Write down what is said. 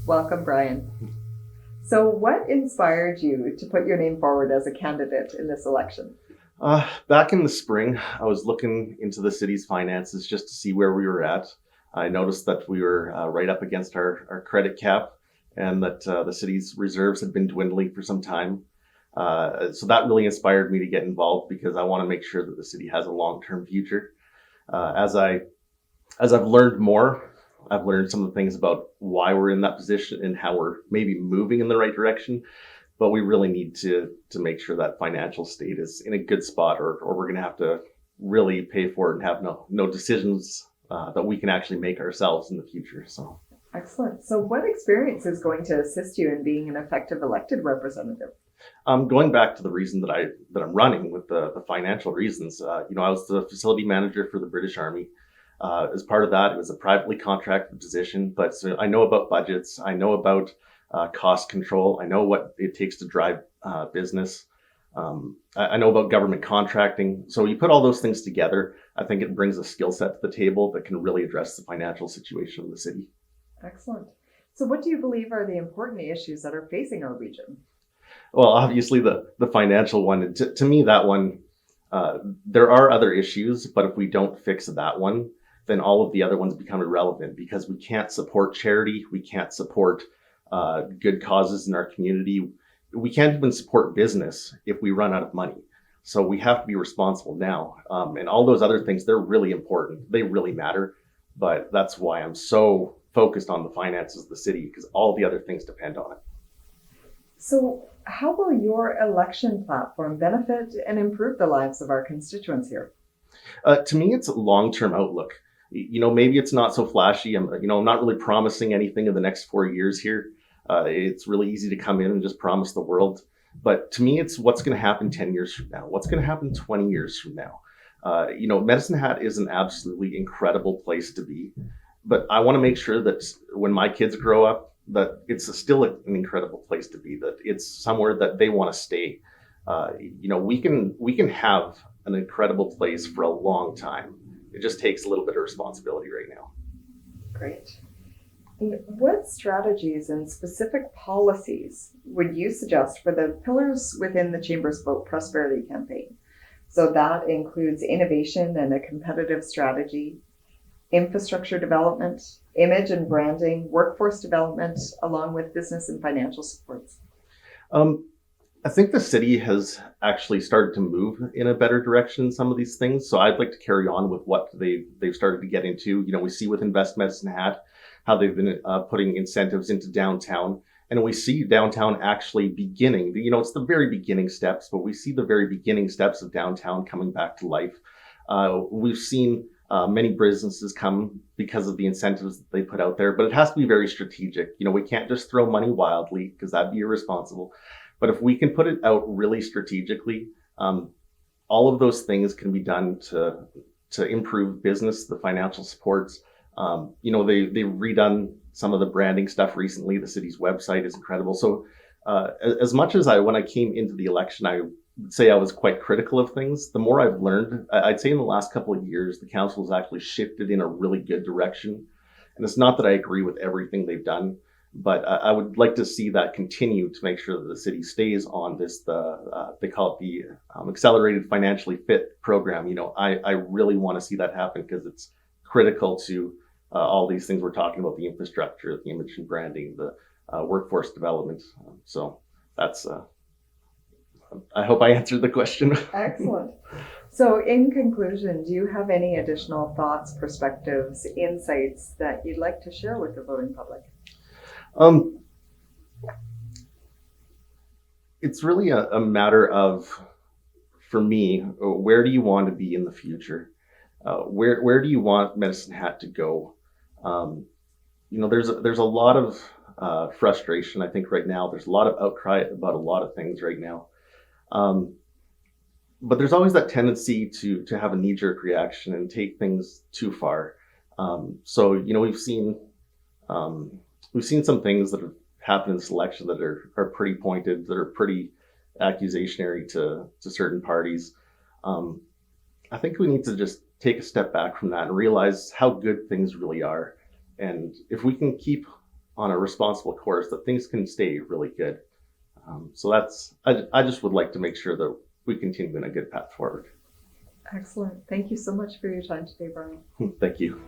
Welcome, Brian. So, what inspired you to put your name forward as a candidate in this election? Back in the spring, I was looking into the city's finances just to see where we were at. I noticed that we were right up against our credit cap and that the city's reserves had been dwindling for some time. So that really inspired me to get involved because I want to make sure that the city has a long-term future. As I've learned more, I've learned some of the things about why we're in that position and how we're maybe moving in the right direction. But we really need to make sure that financial state is in a good spot, or we're going to have to really pay for it and have no decisions that we can actually make ourselves in the future. So, Excellent. So, what experience is going to assist you in being an effective elected representative? going back to the reason that I'm running with the financial reasons, I was the facility manager for the British Army. As part of that, it was a privately contracted position, but so I know about budgets. I know about cost control. I know what it takes to drive business. I know about government contracting. So you put all those things together, I think it brings a skill set to the table that can really address the financial situation of the city. Excellent. So, what do you believe are the important issues that are facing our region? Well, obviously the financial one. To me, that one, there are other issues, but if we don't fix that one, then all of the other ones become irrelevant because we can't support charity, we can't support good causes in our community, we can't even support business if we run out of money. So we have to be responsible now, and all those other things, they're really important. They really matter, but that's why I'm so focused on the finances of the city because all the other things depend on it. So, how will your election platform benefit and improve the lives of our constituents here? To me, it's a long-term outlook. Maybe it's not so flashy. I'm not really promising anything in the next 4 years here. It's really easy to come in and just promise the world. But to me, it's what's going to happen 10 years from now. What's going to happen 20 years from now? Medicine Hat is an absolutely incredible place to be. But I want to make sure that when my kids grow up, that it's still an incredible place to be. That it's somewhere that they want to stay. We can have an incredible place for a long time. It just takes a little bit of responsibility right now. Great. And what strategies and specific policies would you suggest for the pillars within the Chamber's Vote Prosperity campaign? So that includes innovation and a competitive strategy, infrastructure development, image and branding, workforce development, along with business and financial supports. Um, I think the city has actually started to move in a better direction in some of these things. So I'd like to carry on with what they've started to get into. We see with Invest Medicine Hat how they've been putting incentives into downtown, and we see downtown actually beginning. It's the very beginning steps, but we see the very beginning steps of downtown coming back to life. We've seen many businesses come because of the incentives that they put out there, but it has to be very strategic. We can't just throw money wildly because that'd be irresponsible. But if we can put it out really strategically, all of those things can be done to improve business, the financial supports. They've redone some of the branding stuff recently. The city's website is incredible. So as much as when I came into the election, I would say I was quite critical of things. The more I've learned, I'd say in the last couple of years, the council has actually shifted in a really good direction. And it's not that I agree with everything they've done, but I would like to see that continue to make sure that the city stays on they call it the accelerated financially fit program. I really want to see that happen because it's critical to all these things we're talking about, the infrastructure, the image and branding, the workforce development. So that's, I hope I answered the question. Excellent. So, in conclusion, do you have any additional thoughts, perspectives, insights that you'd like to share with the voting public? Um, it's really a matter of, for me, where do you want to be in the future? Where do you want Medicine Hat to go? There's a lot of frustration. I think right now there's a lot of outcry about a lot of things right now, but there's always that tendency to have a knee-jerk reaction and take things too far. So we've seen some things that have happened in this election that are pretty pointed, that are pretty accusationary to certain parties. I think we need to just take a step back from that and realize how good things really are. And if we can keep on a responsible course, that things can stay really good. So I just would like to make sure that we continue in a good path forward. Excellent. Thank you so much for your time today, Brian. Thank you.